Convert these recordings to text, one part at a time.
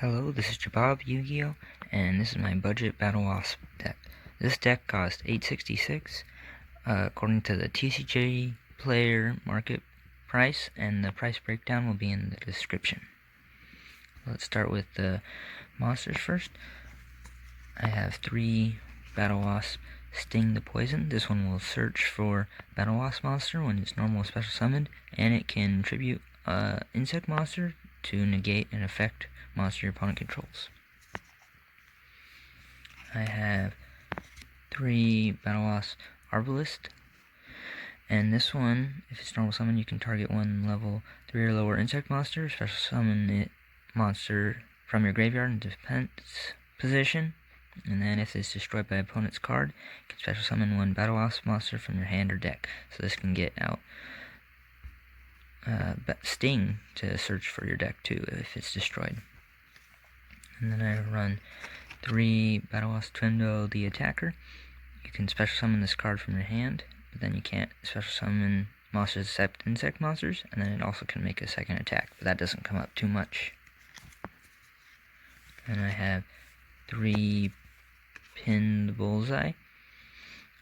Hello, this is Jabab Yu-Gi-Oh, and this is my budget Battlewasp deck. This deck cost $8.66 according to the tcgplayer market price, and the price breakdown will be in the description. Let's start with the monsters first. I have 3 Battlewasp Sting the Poison. This one will search for Battlewasp monster when it's normal special summoned, and it can tribute insect monster to negate an effect monster your opponent controls. I have 3 Battlewasp arbalest, and this one, if it's normal summon, you can target one level 3 or lower insect monster, special summon it monster from your graveyard in defense position, and then if it's destroyed by opponent's card, you can special summon one Battlewasp monster from your hand or deck. So this can get out Sting to search for your deck too if it's destroyed. And then I run 3 Battlewasp Twinbow the Attacker. You can special summon this card from your hand, but then you can't special summon monsters except insect monsters, and then it also can make a second attack, but that doesn't come up too much. And I have 3 Pin the Bullseye.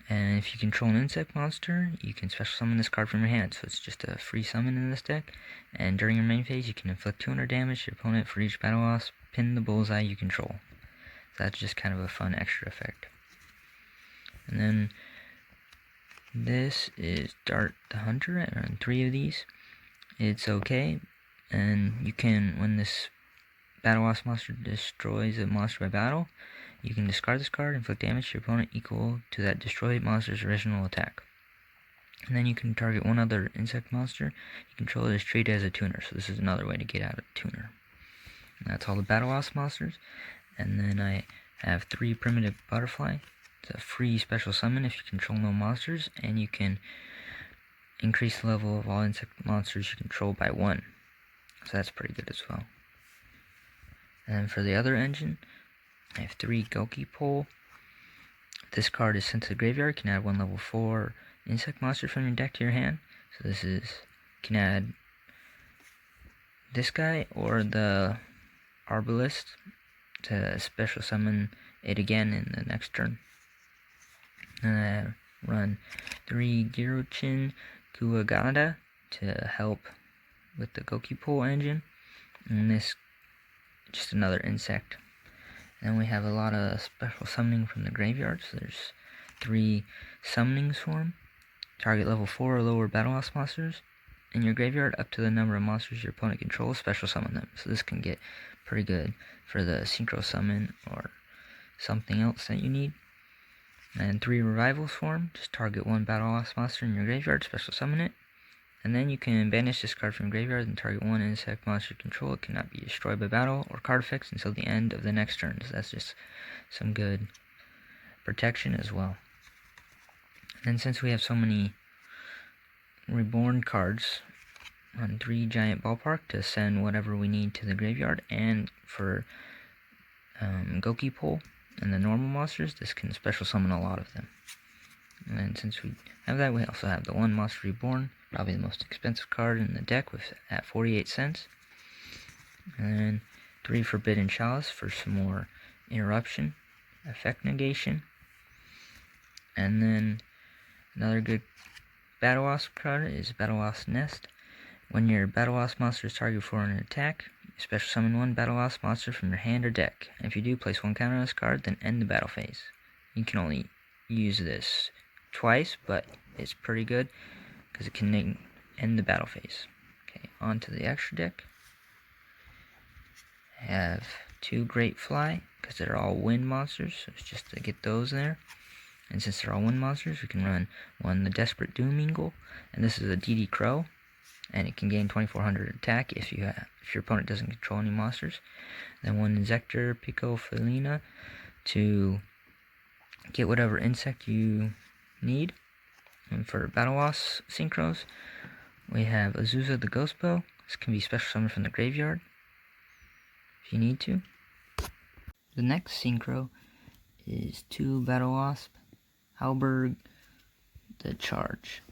And if you control an insect monster, you can special summon this card from your hand, so it's just a free summon in this deck. And during your main phase, you can inflict 200 damage to your opponent for each Battlewasp Pin the Bullseye you control. So that's just kind of a fun extra effect. And then this is Dart the Hunter. I run 3 of these. It's okay, and you can, when this Battlewasp monster destroys a monster by battle, you can discard this card and inflict damage to your opponent equal to that destroyed monster's original attack. And then you can target one other insect monster you control that is treated as a tuner, so this is another way to get out of tuner. And that's all the Battlewasp monsters. And then I have 3 Primitive Butterfly. It's a free special summon if you control no monsters, and you can increase the level of all insect monsters you control by 1. So that's pretty good as well. And for the other engine, I have 3 Gokipole. This card is sent to the graveyard. You can add 1 level 4 insect monster from your deck to your hand. So this is, you can add this guy or the arbalest to special summon it again in the next turn. And I run 3 girochin to help with the Gokipole engine. And this, just another insect. And we have a lot of special summoning from the graveyard, so there's 3 summonings for them. Target level 4 or lower Battlewasp monsters in your graveyard up to the number of monsters your opponent controls, special summon them. So this can get pretty good for the synchro summon or something else that you need. And 3 revivals for them. Just target 1 Battlewasp monster in your graveyard, special summon it. And then you can banish this card from graveyard and target 1 insect monster you control. It cannot be destroyed by battle or card effects until the end of the next turn. So that's just some good protection as well. And since we have so many reborn cards, run 3 giant ballpark to send whatever we need to the graveyard. And for Gokipole and the normal monsters, this can special summon a lot of them. And then since we have that, we also have the 1 monster reborn, probably the most expensive card in the deck at 48 cents. And then 3 forbidden chalice for some more interruption, effect negation. And then another good Battlewasp card is Battlewasp Nest. When your Battlewasp monster is targeted for an attack, you special summon 1 Battlewasp monster from your hand or deck. And if you do, place 1 counter on this card, then end the battle phase. You can only use this twice, but it's pretty good because it can end the battle phase. Okay, on to the extra deck. I have 2 Greatfly because they're all wind monsters, so it's just to get those there. And since they're all wind monsters, we can run 1 the Desperate Doom Eagle, and this is a DD Crow, and it can gain 2400 attack if your opponent doesn't control any monsters. Then 1 Injector Picofalena to get whatever insect you need. And for Battlewasp synchros, we have Azusa the Ghost Bow. This can be special summoned from the graveyard if you need to. The next synchro is 2 Battlewasp halberd the Charge.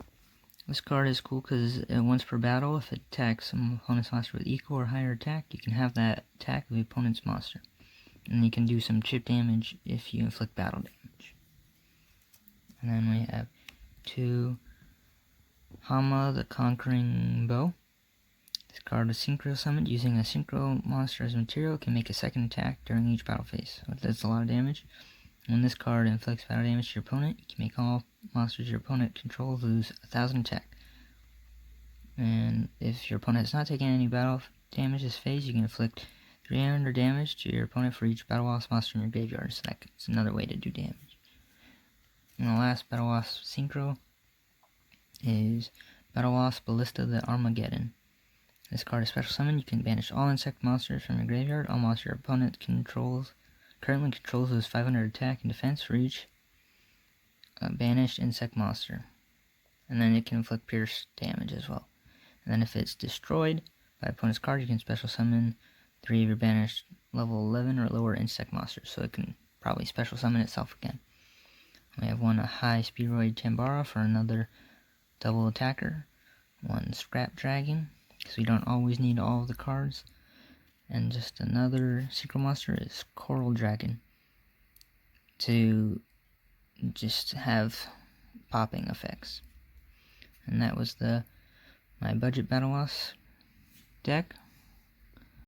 This card is cool because once per battle, if it attacks some opponent's monster with equal or higher attack, you can have that attack of the opponent's monster. And you can do some chip damage if you inflict battle damage. And then we have 2 Hama, the Conquering Bow. This card is synchro summoned using a synchro monster as material. It can make a second attack during each battle phase. So it does a lot of damage. When this card inflicts battle damage to your opponent, you can make all monsters your opponent controls lose 1000 attack. And if your opponent has not taken any battle damage this phase, you can inflict 300 damage to your opponent for each Battlewasp monster in your graveyard. So that's another way to do damage. And the last Battlewasp synchro is Battlewasp Ballista, the Armageddon. This card is special summon. You can banish all insect monsters from your graveyard. All monsters your opponent currently controls lose 500 attack and defense for each banished insect monster. And then it can inflict pierce damage as well. And then if it's destroyed by opponent's card, you can special summon 3 of your banished level 11 or lower insect monsters. So it can probably special summon itself again. We have one high speedroid chanbara for another double attacker. One scrap dragon, because we don't always need all of the cards. And just another synchro monster is Coral Dragon, to just have popping effects. And that was my budget Battlewasp deck.